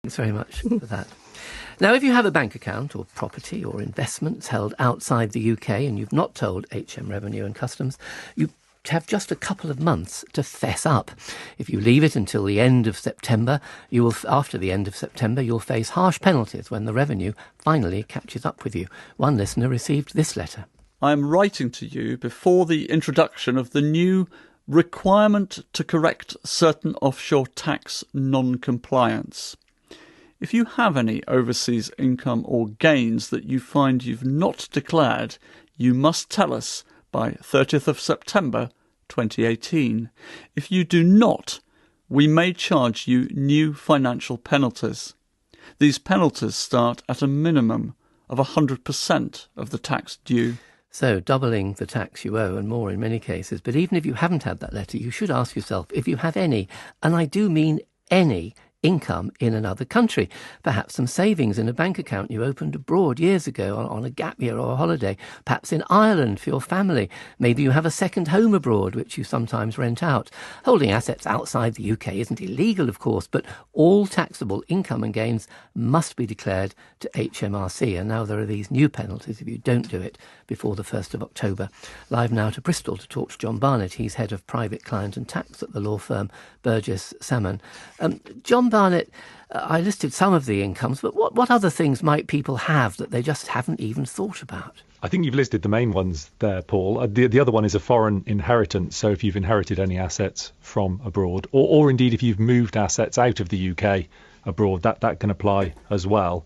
Thanks very much for that. Now, if you have a bank account or property or investments held outside the UK and you've not told HM Revenue and Customs, you have just a couple of months to fess up. If you leave it until the end of September, after the end of September, you'll face harsh penalties when the revenue finally catches up with you. One listener received this letter. I'm writing to you before the introduction of the new requirement to correct certain offshore tax non-compliance. If you have any overseas income or gains that you find you've not declared, you must tell us by 30th of September 2018. If you do not, we may charge you new financial penalties. These penalties start at a minimum of 100% of the tax due. So doubling the tax you owe and more in many cases. But even if you haven't had that letter, you should ask yourself if you have any, and I do mean any, income in another country. Perhaps some savings in a bank account you opened abroad years ago on a gap year or a holiday. Perhaps in Ireland for your family. Maybe you have a second home abroad which you sometimes rent out. Holding assets outside the UK isn't illegal, of course, but all taxable income and gains must be declared to HMRC. And now there are these new penalties if you don't do it before the 1st of October. Live now to Bristol to talk to John Barnett. He's head of private client and tax at the law firm Burgess Salmon. John Barnett, I listed some of the incomes, but what other things might people have that they just haven't even thought about? I think you've listed the main ones there, Paul. The other one is a foreign inheritance. So if you've inherited any assets from abroad, or indeed if you've moved assets out of the UK abroad, that can apply as well.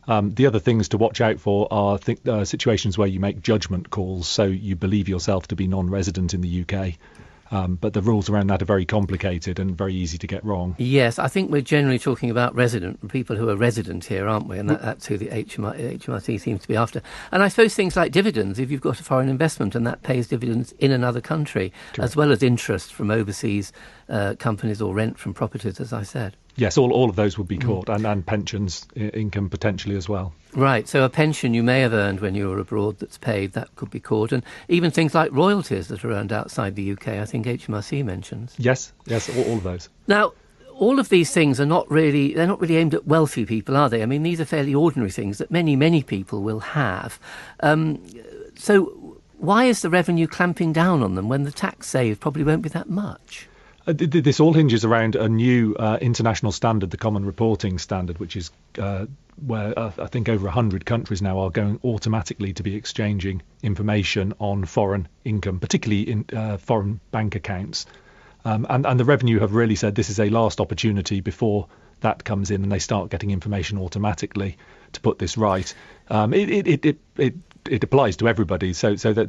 The other things to watch out for are situations where you make judgment calls, so you believe yourself to be non-resident in the UK. But the rules around that are very complicated and very easy to get wrong. Yes, I think we're generally talking about people who are resident here, aren't we? And that's who the HMRC seems to be after. And I suppose things like dividends, if you've got a foreign investment and that pays dividends in another country, as well as interest from overseas companies or rent from properties, as I said. Yes, all of those would be caught, and pensions income potentially as well. Right, so a pension you may have earned when you were abroad that's paid, that could be caught. And even things like royalties that are earned outside the UK, I think HMRC mentions. Yes, all of those. Now, all of these things they're not really aimed at wealthy people, are they? I mean, these are fairly ordinary things that many people will have. So why is the revenue clamping down on them when the tax saved probably won't be that much? This all hinges around a new international standard, the Common Reporting Standard, which is where I think over 100 countries now are going automatically to be exchanging information on foreign income, particularly in foreign bank accounts. And the Revenue have really said this is a last opportunity before that comes in and they start getting information automatically to put this right. It applies to everybody, so that